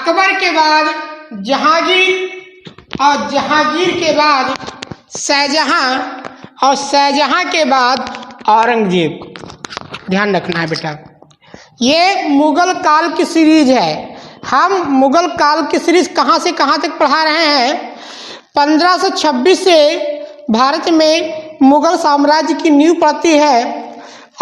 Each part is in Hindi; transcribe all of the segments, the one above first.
अकबर के बाद जहांगीर और जहांगीर के बाद शाहजहां और शाहजहां के बाद औरंगजेब। ध्यान रखना है बेटा, ये मुगल काल की सीरीज है। हम मुगल काल की सीरीज कहाँ से कहाँ तक पढ़ा रहे हैं। 1526 से भारत में मुगल साम्राज्य की नींव पड़ती है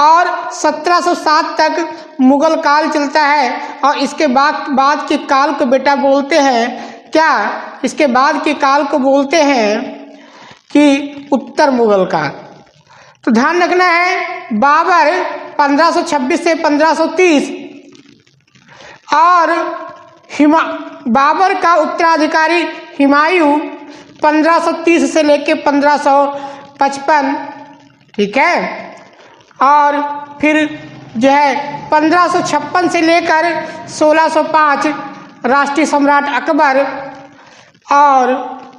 और 1707 तक मुगल काल चलता है। और इसके बाद के काल को बेटा बोलते हैं क्या, इसके बाद के काल को बोलते हैं कि उत्तर मुगल काल। तो ध्यान रखना है, बाबर 1526 से 1530 और बाबर का उत्तराधिकारी हुमायूं 1530 से लेकर 1555, ठीक है। और फिर जो है 1556 से लेकर 1605 राष्ट्रीय सम्राट अकबर, और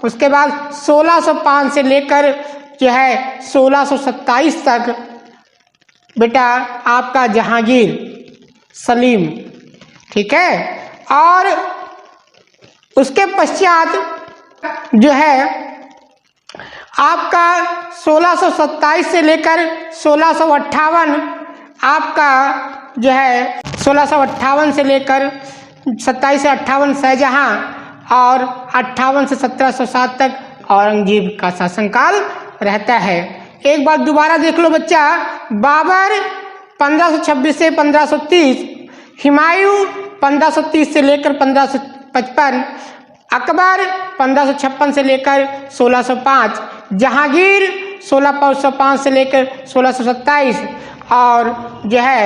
उसके बाद 1605 से लेकर जो है 1627 तक बेटा आपका जहांगीर सलीम, ठीक है। और उसके पश्चात जो है आपका 1627 से लेकर 1658 आपका जो है 1658 से लेकर 27 से 58 शाहजहां और 58 से 1707 तक औरंगजेब का शासनकाल रहता है। एक बार दोबारा देख लो बच्चा, बाबर 1526 से 1530, हुमायूं 1530 से लेकर 1555, अकबर 1556 से लेकर 1605, जहांगीर 1605 से लेकर 1627 और जो है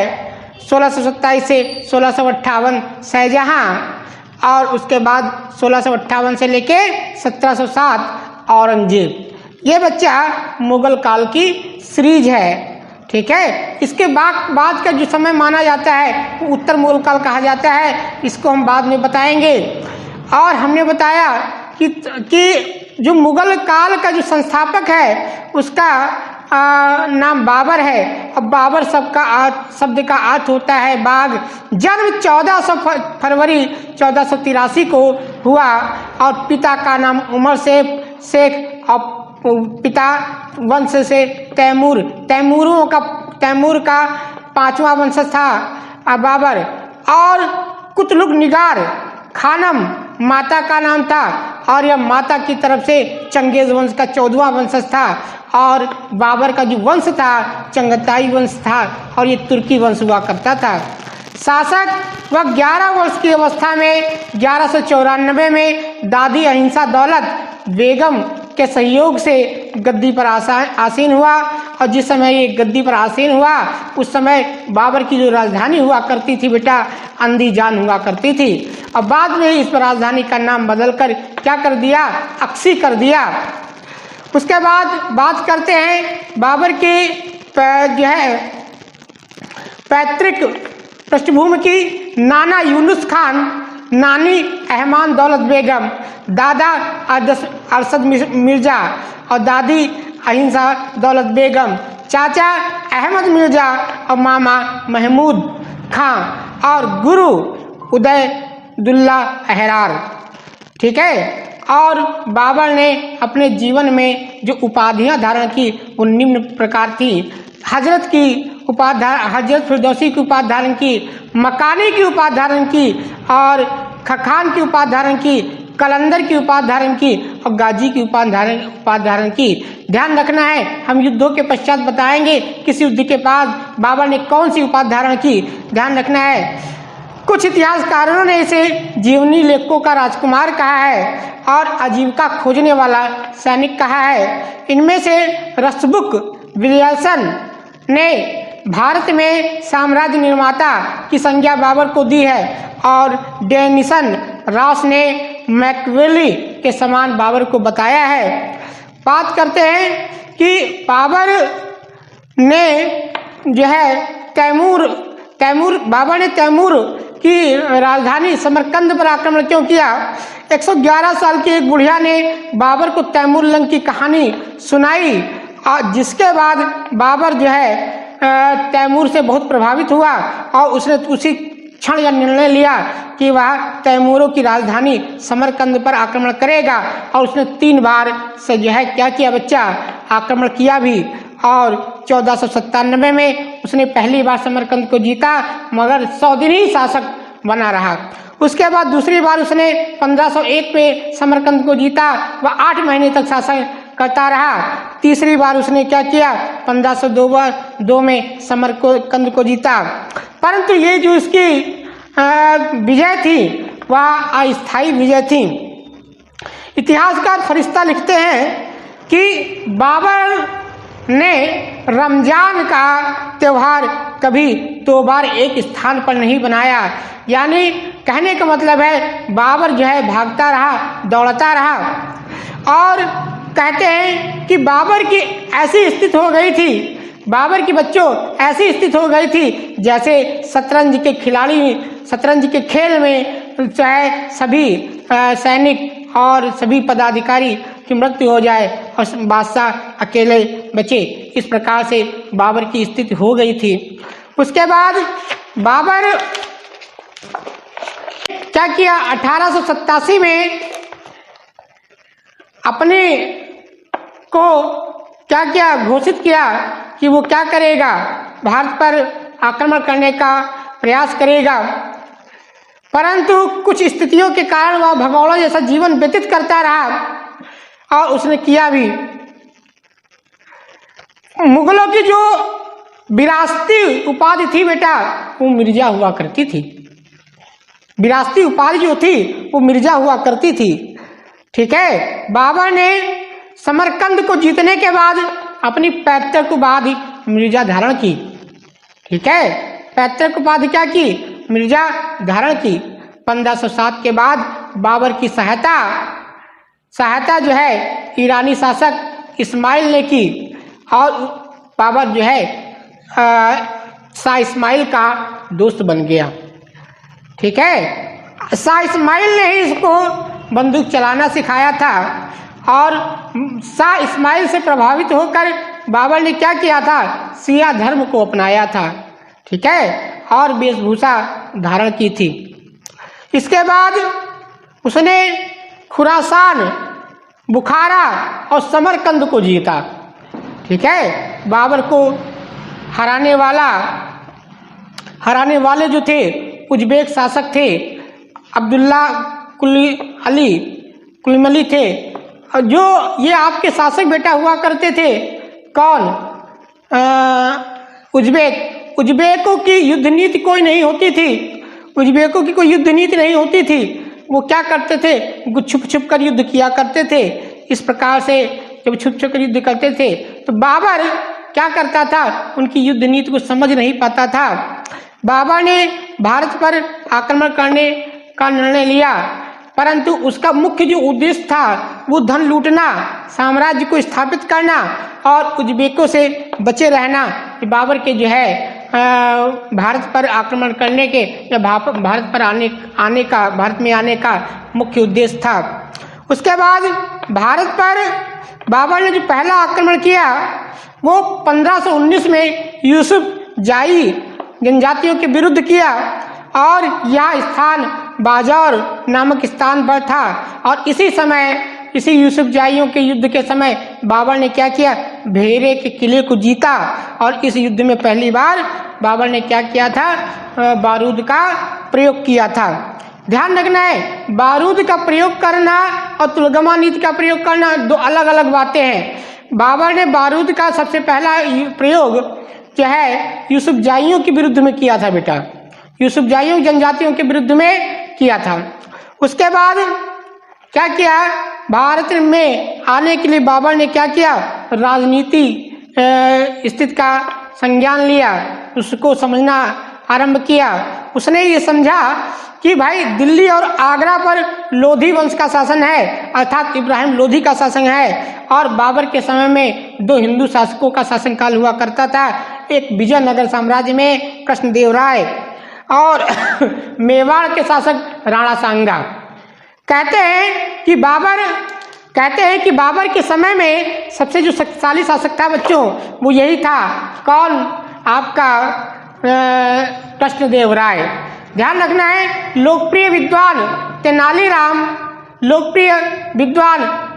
1627 से 1658 शाहजहां, और उसके बाद 1658 से लेकर 1707 औरंगजेब। ये बच्चा मुगल काल की सीरीज है, ठीक है। इसके बाद का जो समय माना जाता है वो उत्तर मुगल काल कहा जाता है। इसको हम बाद में बताएंगे। और हमने बताया कि जो मुगल काल का जो संस्थापक है उसका नाम बाबर है। अब बाबर शब्द का अर्थ होता है बाघ। जन्म 1400 फरवरी 1483 को हुआ और पिता का नाम उमर शेख और पिता वंश से तैमूर का 5वां वंश था बाबर। और कुतलुक निगार खानम माता का नाम था और यह माता की तरफ से चंगेज वंश का 14वां वंशज था। और बाबर का जो वंश था चंगताई वंश था और ये तुर्की वंश हुआ करता था। शासक वह 11 वर्ष की अवस्था में 1194 में दादी अहिंसा दौलत बेगम के सहयोग से गद्दी पर आसीन हुआ। और जिस समय ये गद्दी पर आसीन हुआ उस समय बाबर की जो राजधानी हुआ करती थी बेटा अंदीजान हुआ करती थी। और बाद में इस राजधानी का नाम बदलकर क्या कर दिया, अक्सी कर दिया। उसके बाद बात करते हैं बाबर की जो है पैतृक पृष्ठभूमि की। नाना यूनुस खान, नानी अहमान दौलत बेगम, दादा अरशद मिर्जा और दादी अहिंसा दौलत बेगम, चाचा अहमद मिर्जा और मामा महमूद खां और गुरु उदयदुल्ला अहरार, ठीक है। और बाबर ने अपने जीवन में जो उपाधियां धारण की वो निम्न प्रकार थी। हजरत की उपाधि, हजरत फिरदौसी की उपाधि धारण की, मकानी की उपाधि धारण की और खखान की उपाधि धारण की, कलंदर की उपाधि धारण की और गाजी की उपाधि धारण की। ध्यान रखना है, हम युद्धों के पश्चात बताएंगे किस युद्ध के बाद बाबर ने कौन सी उपाधि धारण की। ध्यान रखना है। कुछ इतिहासकारों ने इसे जीवनी लेखकों का राजकुमार कहा है और आजीविका खोजने वाला सैनिक कहा है। इनमें से रसबुक विलियमसन ने भारत में साम्राज्य निर्माता की संज्ञा बाबर को दी है और डेनिसन रॉस ने मैकवेली के समान बाबर को बताया है। बात करते हैं कि बाबर ने जो है बाबर ने तैमूर की राजधानी समरकंद पर आक्रमण क्यों किया। 111 साल की एक बुढ़िया ने बाबर को तैमूर लंग की कहानी सुनाई और जिसके बाद बाबर जो है तैमूर से बहुत प्रभावित हुआ और उसने क्षण यह निर्णय लिया कि वह तैमूरों की राजधानी समरकंद पर आक्रमण करेगा और उसने 3 बार से जो है क्या किया बच्चा, आक्रमण किया भी। और 1497 में उसने पहली बार समरकंद को जीता, मगर 100 दिन ही शासक बना रहा। उसके बाद दूसरी बार उसने 1501 में समरकंद को जीता, वह 8 महीने तक शासन करता रहा। तीसरी बार उसने क्या किया, 1502 में समरकंद को जीता। परंतु ये जो इसकी विजय थी वह अस्थायी विजय थी। इतिहासकार फरिश्ता लिखते हैं कि बाबर ने रमजान का त्यौहार कभी 2 बार एक स्थान पर नहीं बनाया। यानी कहने का मतलब है बाबर जो है भागता रहा, दौड़ता रहा। और कहते हैं कि बाबर की ऐसी स्थिति हो गई थी, बाबर की बच्चों ऐसी स्थिति हो गई थी जैसे शतरंज के खिलाड़ी शतरंज के खेल में चाहे सभी सैनिक और सभी पदाधिकारी की मृत्यु हो जाए और बादशाह अकेले बचे। इस प्रकार से बाबर की स्थिति हो गई थी। उसके बाद बाबर क्या किया, 1887 में अपने को क्या किया, घोषित किया कि वो क्या करेगा, भारत पर आक्रमण करने का प्रयास करेगा। परंतु कुछ स्थितियों के कारण वह भगौड़ा जैसा जीवन व्यतीत करता रहा और उसने किया भी। मुगलों की जो विरासती उपाधि थी बेटा, वो मिर्जा हुआ करती थी। विरासती उपाधि जो थी वो मिर्जा हुआ करती थी। ठीक है, बाबर ने समरकंद को जीतने के बाद अपनी पैतृक उपाधि मिर्जा धारण की। ठीक है, पैतृक उपाधि क्या की, मिर्जा धारण की। 1507 के बाद बाबर की सहायता जो है ईरानी शासक इस्माइल ने की और बाबर जो है शाह इस्माइल का दोस्त बन गया। ठीक है, शाह इस्माइल ने ही इसको बंदूक चलाना सिखाया था और शाह इस्माइल से प्रभावित होकर बाबर ने क्या किया था, शिया धर्म को अपनाया था। ठीक है, और वेशभूषा धारण की थी। इसके बाद उसने खुरासान, बुखारा और समरकंद को जीता। ठीक है, बाबर को हराने वाले जो थे उज्बेक शासक थे, अब्दुल्ला कुलीमली थे। जो ये आपके शासक बेटा हुआ करते थे, कौन, उज्बेकों की युद्ध नीति कोई नहीं होती थी। उज्बेकों की कोई युद्ध नीति नहीं होती थी। वो क्या करते थे, छुप छुप कर युद्ध किया करते थे। इस प्रकार से जब छुप छुप कर युद्ध करते थे तो बाबर क्या करता था, उनकी युद्ध नीति को समझ नहीं पाता था। बाबर ने भारत पर आक्रमण करने का निर्णय लिया, परंतु उसका मुख्य जो उद्देश्य था वो धन लूटना, साम्राज्य को स्थापित करना और उज्बेकों से बचे रहना। बाबर के जो है भारत पर आक्रमण करने के या भारत में आने का मुख्य उद्देश्य था। उसके बाद भारत पर बाबर ने जो पहला आक्रमण किया वो 1519 में यूसुफ जाई जनजातियों के विरुद्ध किया और यह स्थान बाजार नामक स्थान पर था। और इसी यूसुफ जाइयों के युद्ध के समय बाबर ने क्या किया, भेरे के किले को जीता। और इस युद्ध में पहली बार बाबर ने क्या किया था, बारूद का प्रयोग किया था। ध्यान रखना है, बारूद का प्रयोग करना और तुलगमा नीति का प्रयोग करना दो अलग अलग बातें हैं। बाबर ने बारूद का सबसे पहला प्रयोग जो है यूसुफ जाइयों के विरुद्ध में किया था बेटा, यूसुफ जाइयों जनजातियों के विरुद्ध में किया था। उसके बाद क्या किया, भारत में आने के लिए बाबर ने क्या किया, राजनीति स्थिति का संज्ञान लिया, उसको समझना आरंभ किया। उसने ये समझा कि भाई दिल्ली और आगरा पर लोधी वंश का शासन है, अर्थात इब्राहिम लोधी का शासन है। और बाबर के समय में 2 हिंदू शासकों का शासनकाल हुआ करता था, एक विजयनगर साम्राज्य में कृष्णदेव राय और मेवाड़ के शासक राणा सांगा। कहते हैं कि बाबर के समय में सबसे जो शक्तिशाली शासक था बच्चों वो यही था, कौन, आपका कृष्णदेव राय। ध्यान रखना है, लोकप्रिय विद्वान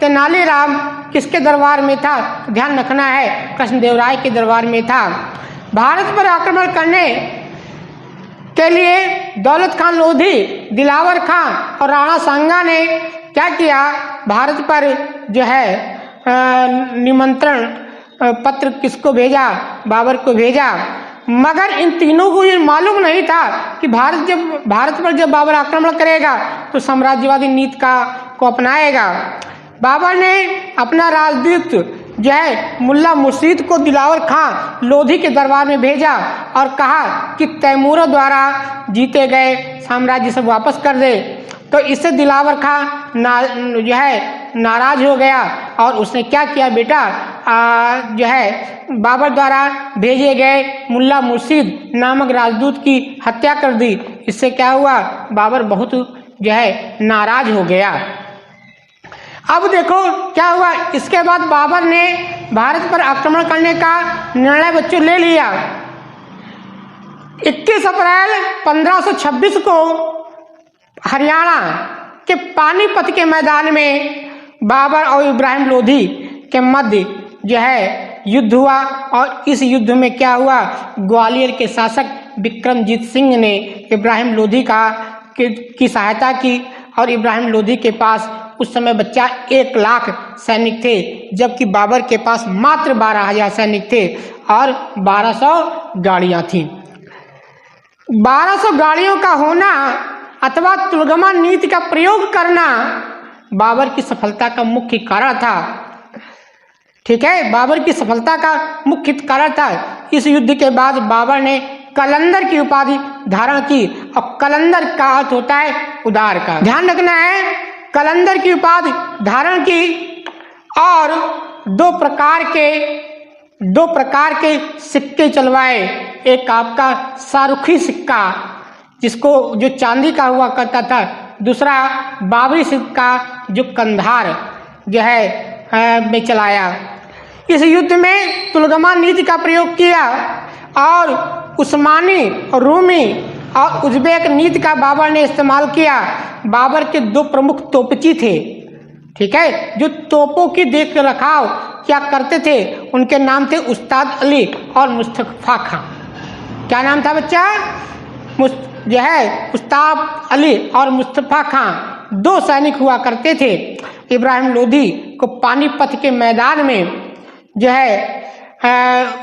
तेनालीराम किसके दरबार में था? तो ध्यान रखना है, कृष्णदेवराय के दरबार में था। भारत पर आक्रमण करने के लिए दौलत खान लोधी, दिलावर खां और राणा सांगा ने क्या किया? भारत पर जो है निमंत्रण पत्र किसको भेजा? बाबर को भेजा। मगर इन तीनों को ये मालूम नहीं था कि भारत पर जब बाबर आक्रमण करेगा तो साम्राज्यवादी नीति को अपनाएगा। बाबर ने अपना राजदूत जो है मुल्ला मुर्शीद को दिलावर खां लोधी के दरबार में भेजा और कहा कि तैमूरों द्वारा जीते गए साम्राज्य सब वापस कर दे। तो इससे दिलावर खां जो है नाराज हो गया और उसने क्या किया बेटा, जो है बाबर द्वारा भेजे गए मुल्ला मुर्शीद नामक राजदूत की हत्या कर दी। इससे क्या हुआ? बाबर बहुत जो है नाराज हो गया। अब देखो क्या हुआ, इसके बाद बाबर ने भारत पर आक्रमण करने का निर्णय बच्चों ले लिया। 21 अप्रैल 1526 को हरियाणा के पानीपत के मैदान में बाबर और इब्राहिम लोधी के मध्य जो है युद्ध हुआ और इस युद्ध में क्या हुआ? ग्वालियर के शासक विक्रमजीत सिंह ने इब्राहिम लोधी की सहायता की और इब्राहिम लोधी के पास उस समय बच्चा 1 लाख सैनिक थे, जबकि बाबर के पास मात्र 12,000 सैनिक थे और 1200 गाड़ियां थीं। 1200 गाड़ियों का होना अथवा तुलगमा नीति का प्रयोग करना बाबर की सफलता का मुख्य कारण था। ठीक है, बाबर की सफलता का मुख्य कारण था। इस युद्ध के बाद बाबर ने कलंदर की उपाधि धारण की और कलंदर का अर्थ होता है उदार का। ध्यान रखना है, कलंदर की उपाधि धारण की और दो प्रकार के सिक्के चलवाए। एक आपका शाहरुखी सिक्का जिसको जो चांदी का हुआ करता था, दूसरा बाबरी सिक्का जो कंधार जो है में चलाया। इस युद्ध में तुलगमा नीति का प्रयोग किया और उस्मानी, रूमी और उज़्बेक नीति का बाबर ने इस्तेमाल किया। बाबर के 2 प्रमुख तोपची थे, ठीक है, जो तोपों की देख रखाव क्या करते थे। उनके नाम थे उस्ताद अली और मुस्तफा खां। क्या नाम था बच्चा? जो है उस्ताद अली और मुस्तफा खां 2 सैनिक हुआ करते थे। इब्राहिम लोधी को पानीपत के मैदान में जो है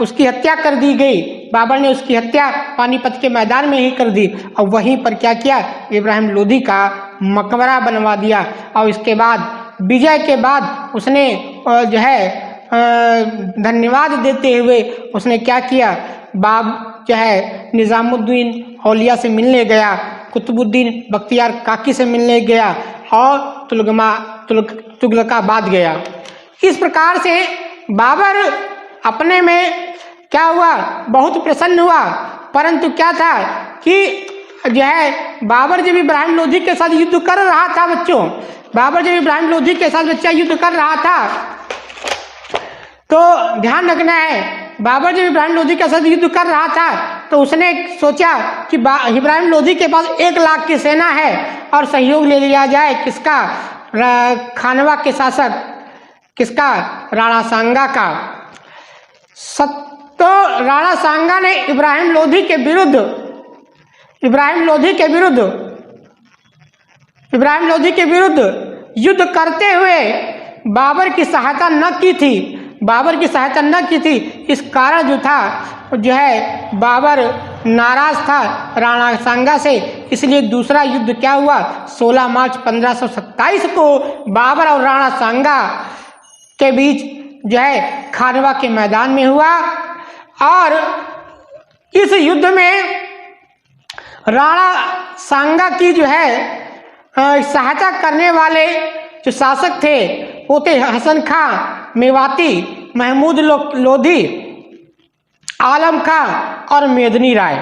उसकी हत्या कर दी गई। बाबर ने उसकी हत्या पानीपत के मैदान में ही कर दी और वहीं पर क्या किया? इब्राहिम लोधी का मकबरा बनवा दिया। और इसके बाद विजय के बाद उसने जो है धन्यवाद देते हुए उसने क्या किया? जो है निजामुद्दीन औलिया से मिलने गया, कुतुबुद्दीन बख्तियार काकी से मिलने गया और तुगलकाबाद गया। इस प्रकार से बाबर अपने में क्या हुआ? बहुत प्रसन्न हुआ। परंतु क्या था कि जो है बाबर जब इब्राहिम लोधी के साथ युद्ध कर रहा था बच्चों, बाबर जब इब्राहिम लोधी के साथ बच्चा युद्ध कर रहा था तो ध्यान रखना है, बाबर जब इब्राहिम लोधी के साथ युद्ध कर रहा था तो उसने सोचा कि इब्राहिम लोधी के पास 1 लाख की सेना है और सहयोग ले लिया जाए। किसका? खानवा के शासक किसका? राणा सांगा का। तो राणा सांगा ने इब्राहिम लोधी के विरुद्ध युद्ध करते हुए बाबर की सहायता न की थी। इस कारण जो था जो है बाबर नाराज था राणा सांगा से। इसलिए दूसरा युद्ध क्या हुआ? 16 मार्च 1527 को बाबर और राणा सांगा के बीच जो है खानवा के मैदान में हुआ और इस युद्ध में राणा सांगा की जो है सहायता करने वाले जो शासक थे वो थे हसन खां मेवाती, महमूद लोधी, आलम खां और मेदनी राय।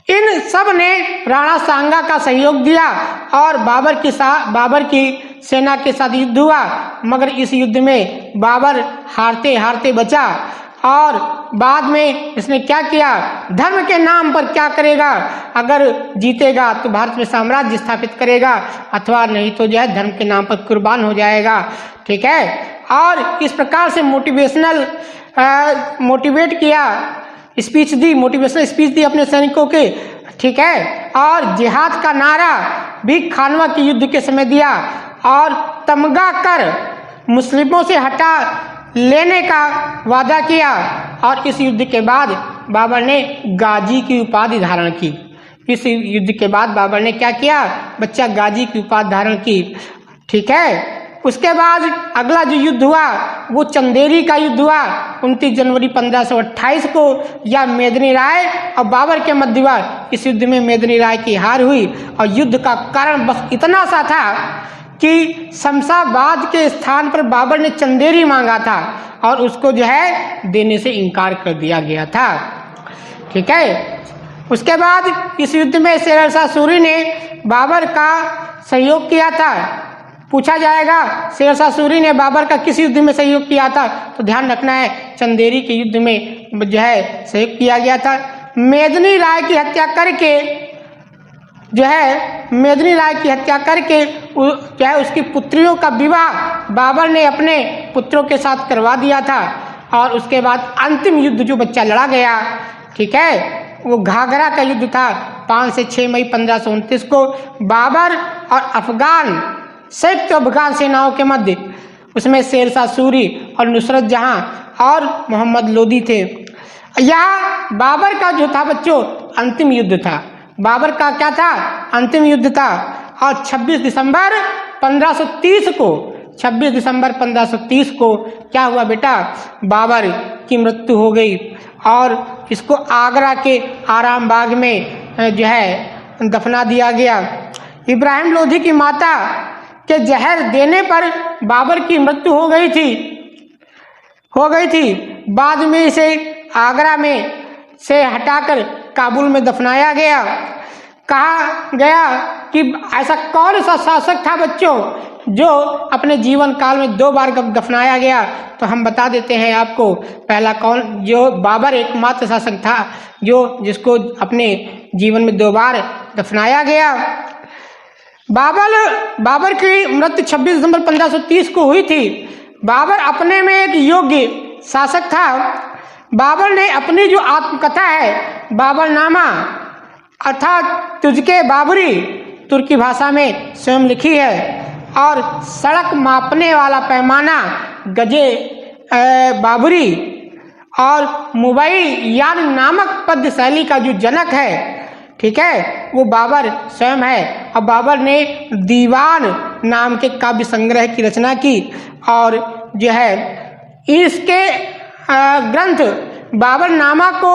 इन सब ने राणा सांगा का सहयोग दिया और बाबर की सेना के साथ युद्ध हुआ। मगर इस युद्ध में बाबर हारते हारते बचा और बाद में इसने क्या किया, धर्म के नाम पर क्या करेगा, अगर जीतेगा तो भारत में साम्राज्य स्थापित करेगा, अथवा नहीं तो जो है धर्म के नाम पर कुर्बान हो जाएगा। ठीक है, और इस प्रकार से मोटिवेट किया, स्पीच दी, मोटिवेशनल स्पीच दी अपने सैनिकों के। ठीक है, और जिहाद का नारा भी खानवा के युद्ध के समय दिया और तमगा कर मुस्लिमों से हटा लेने का वादा किया। और इस युद्ध के बाद बाबर ने गाजी की उपाधि धारण की। इस युद्ध के बाद बाबर ने क्या किया, बच्चा, गाजी की उपाधि धारण की। ठीक है, उसके बाद अगला जो युद्ध हुआ वो चंदेरी का युद्ध हुआ 29 जनवरी 1528 को। या मेदिनी राय और बाबर के मध्य हुआ। इस युद्ध में मेदिनी राय की हार हुई और युद्ध का कारण बस इतना सा था कि शमशाबाद के स्थान पर बाबर ने चंदेरी मांगा था और उसको जो है देने से इनकार कर दिया गया था। ठीक है, उसके बाद इस युद्ध में शेर शाह सूरी ने बाबर का सहयोग किया था। पूछा जाएगा शेर शाह सूरी ने बाबर का किस युद्ध में सहयोग किया था, तो ध्यान रखना है चंदेरी के युद्ध में जो है सहयोग किया गया था। मेदिनी राय की हत्या करके जो है मेदिनी राय की हत्या करके जो है उसकी पुत्रियों का विवाह बाबर ने अपने पुत्रों के साथ करवा दिया था। और उसके बाद अंतिम युद्ध जो बच्चा लड़ा गया, ठीक है, वो घाघरा का युद्ध था 5 से 6 मई 1529 को बाबर और अफगान संयुक्त अफगान सेनाओं के मध्य। उसमें शेर शाह सूरी और नुसरत जहां और मोहम्मद लोदी थे। यह बाबर का जो था बच्चों अंतिम युद्ध था। बाबर का क्या था, अंतिम युद्ध था। और 26 दिसंबर 1530 को क्या हुआ बेटा, बाबर की मृत्यु हो गई और इसको आगरा के आराम बाग में जो है दफना दिया गया। इब्राहिम लोधी की माता के जहर देने पर बाबर की मृत्यु हो गई थी। बाद में इसे आगरा में से हटाकर काबुल में दफनाया गया। कहा गया कि ऐसा कौन सा शासक था बच्चों जो अपने जीवन काल में 2 बार दफनाया गया, तो हम बता देते हैं आपको। पहला कौन, जो बाबर एकमात्र शासक था जिसको अपने जीवन में 2 बार दफनाया गया। बाबर की मृत्यु 26 दिसंबर 1530 को हुई थी। बाबर अपने में एक योग्य शासक था। बाबर ने अपनी जो आत्मकथा है बाबरनामा अर्थात तुझके बाबरी तुर्की भाषा में स्वयं लिखी है। और सड़क मापने वाला पैमाना गजे बाबरी और मुबई यान नामक पद्य शैली का जो जनक है, ठीक है, वो बाबर स्वयं है। और बाबर ने दीवान नाम के काव्य संग्रह की रचना की। और जो है इसके ग्रंथ बाबरनामा को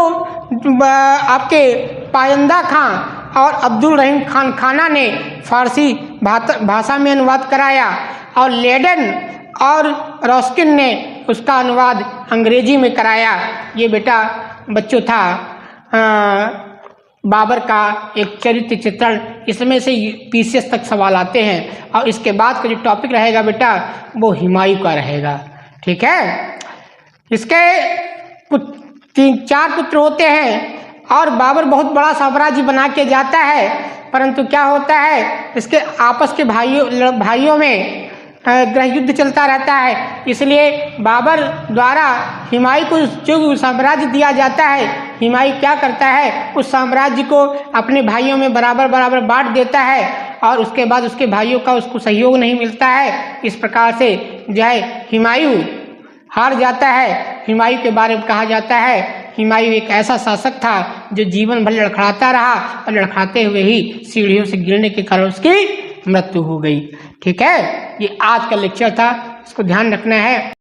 आपके पायंदा खां और अब्दुल रहीम खान खाना ने फारसी भाषा में अनुवाद कराया और लेडन और रॉस्किन ने उसका अनुवाद अंग्रेजी में कराया। ये बेटा बच्चों था बाबर का एक चरित्र चित्रण। इसमें से पीसीएस तक सवाल आते हैं और इसके बाद का जो टॉपिक रहेगा बेटा वो हुमायूं का रहेगा। ठीक है, इसके कुछ 3-4 पुत्र होते हैं और बाबर बहुत बड़ा साम्राज्य बना के जाता है, परंतु क्या होता है इसके आपस के भाइयों में गृह युद्ध चलता रहता है। इसलिए बाबर द्वारा हुमायूं को जो साम्राज्य दिया जाता है, हुमायूं क्या करता है उस साम्राज्य को अपने भाइयों में बराबर बांट देता है और उसके बाद उसके भाइयों का उसको सहयोग नहीं मिलता है। इस प्रकार से जो है हुमायूं हार जाता है। हुमायूं के बारे में कहा जाता है हुमायूं एक ऐसा शासक था जो जीवन भर लड़खड़ाता रहा और लड़खड़ाते हुए ही सीढ़ियों से गिरने के कारण उसकी मृत्यु हो गई। ठीक है, ये आज का लेक्चर था, इसको ध्यान रखना है।